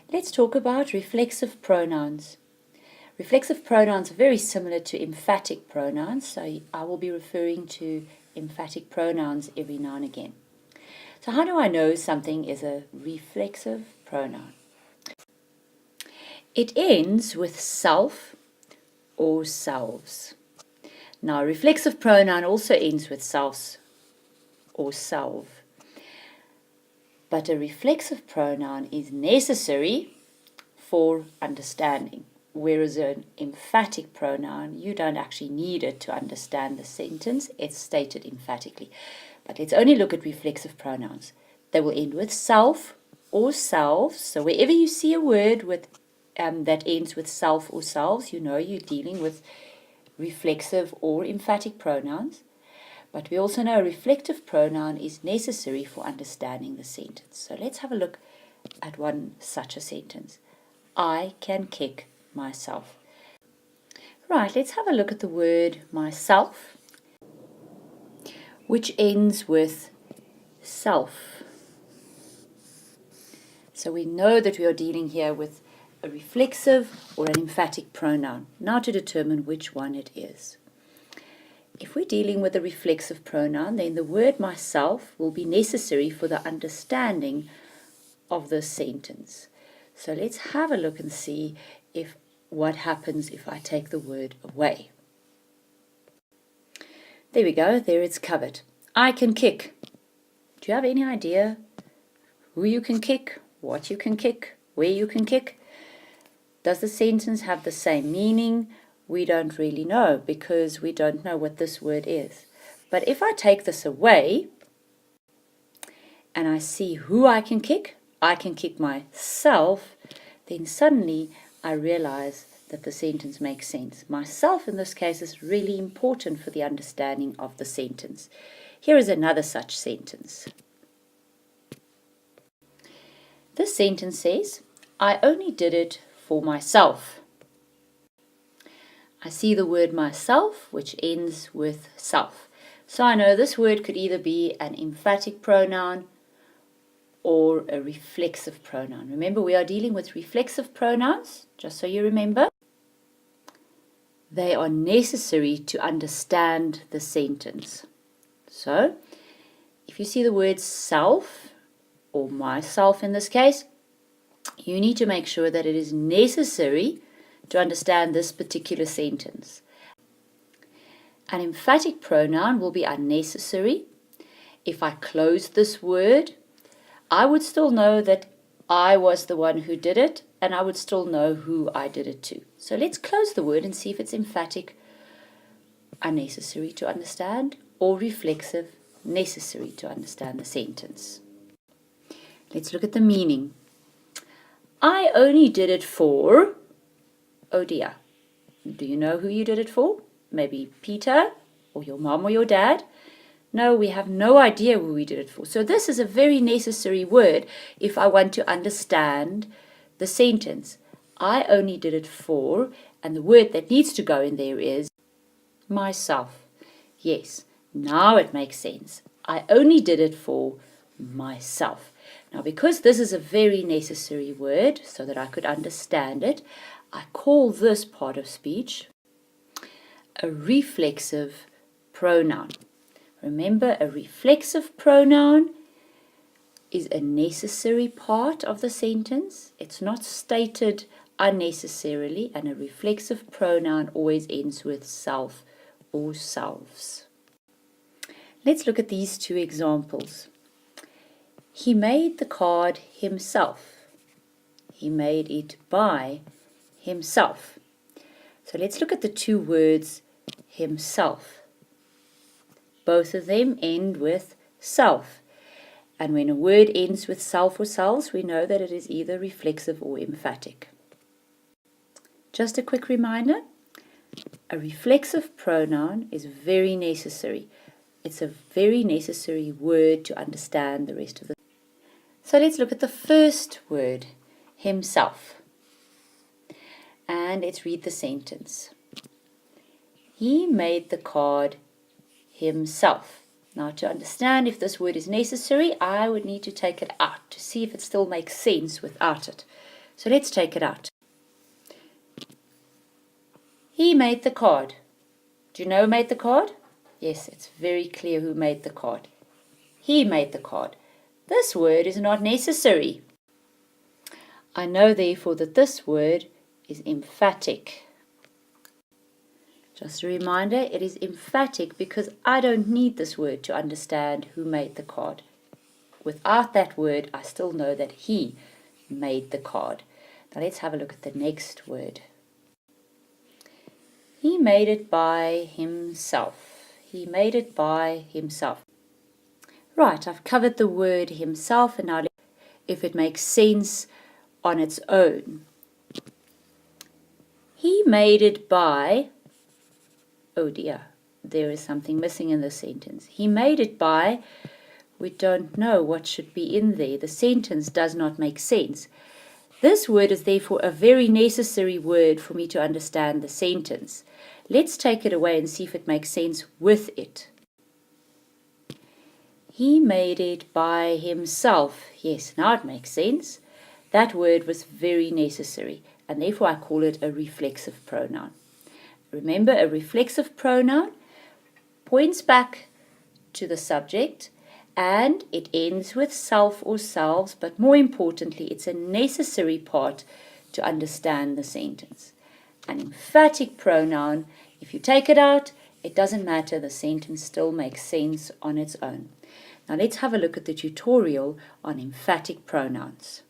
Let's talk about reflexive pronouns. Reflexive pronouns are very similar to emphatic pronouns, so I will be referring to emphatic pronouns every now and again. So how do I know something is a reflexive pronoun? It ends with self or selves. Now, a reflexive pronoun also ends with selves or self. But a reflexive pronoun is necessary for understanding, whereas an emphatic pronoun, you don't actually need it to understand the sentence. It's stated emphatically. But let's only look at reflexive pronouns. They will end with self or selves. So wherever you see a word with that ends with self or selves, you know you're dealing with reflexive or emphatic pronouns. But we also know a reflective pronoun is necessary for understanding the sentence. So let's have a look at one such a sentence. I can kick myself. Right, let's have a look at the word myself, which ends with self. So we know that we are dealing here with a reflexive or an emphatic pronoun. Now to determine which one it is. If we're dealing with a reflexive pronoun, then the word myself will be necessary for the understanding of this sentence. So let's have a look and see what happens if I take the word away. There we go, there it's covered. I can kick. Do you have any idea who you can kick, what you can kick, where you can kick? Does the sentence have the same meaning? We don't really know because we don't know what this word is. But if I take this away and I see who I can kick myself, then suddenly I realize that the sentence makes sense. Myself in this case is really important for the understanding of the sentence. Here is another such sentence. This sentence says, I only did it for myself. I see the word myself, which ends with self. So I know this word could either be an emphatic pronoun or a reflexive pronoun. Remember, we are dealing with reflexive pronouns, just so you remember. They are necessary to understand the sentence. So, if you see the word self, or myself in this case, you need to make sure that it is necessary to understand this particular sentence. An emphatic pronoun will be unnecessary. If I close this word, I would still know that I was the one who did it, and I would still know who I did it to. So let's close the word and see if it's emphatic, unnecessary to understand, or reflexive, necessary to understand the sentence. Let's look at the meaning. I only did it for... Oh dear, do you know who you did it for? Maybe Peter, or your mom or your dad? No, we have no idea who we did it for. So this is a very necessary word if I want to understand the sentence. I only did it for, and the word that needs to go in there is myself. Yes, now it makes sense. I only did it for myself. Now, because this is a very necessary word, so that I could understand it, I call this part of speech a reflexive pronoun. Remember, a reflexive pronoun is a necessary part of the sentence. It's not stated unnecessarily, and a reflexive pronoun always ends with self or selves. Let's look at these two examples. He made the card himself. He made it by himself. So let's look at the two words himself. Both of them end with self. And when a word ends with self or selves, we know that it is either reflexive or emphatic. Just a quick reminder, a reflexive pronoun is very necessary. It's a very necessary word to understand the rest of the. So let's look at the first word, himself. And let's read the sentence. He made the card himself. Now, to understand if this word is necessary, I would need to take it out to see if it still makes sense without it. So let's take it out. He made the card. Do you know who made the card? Yes, it's very clear who made the card. He made the card. This word is not necessary. I know therefore that this word is emphatic. Just a reminder, it is emphatic because I don't need this word to understand who made the card. Without that word, I still know that he made the card. Now let's have a look at the next word. He made it by himself. He made it by himself. Right, I've covered the word himself, and now if it makes sense on its own. He made it by, oh dear, there is something missing in the sentence. He made it by, we don't know what should be in there. The sentence does not make sense. This word is therefore a very necessary word for me to understand the sentence. Let's take it away and see if it makes sense with it. He made it by himself. Yes, now it makes sense. That word was very necessary, and therefore I call it a reflexive pronoun. Remember, a reflexive pronoun points back to the subject, and it ends with self or selves, but more importantly, it's a necessary part to understand the sentence. An emphatic pronoun, if you take it out, it doesn't matter, the sentence still makes sense on its own. Now let's have a look at the tutorial on emphatic pronouns.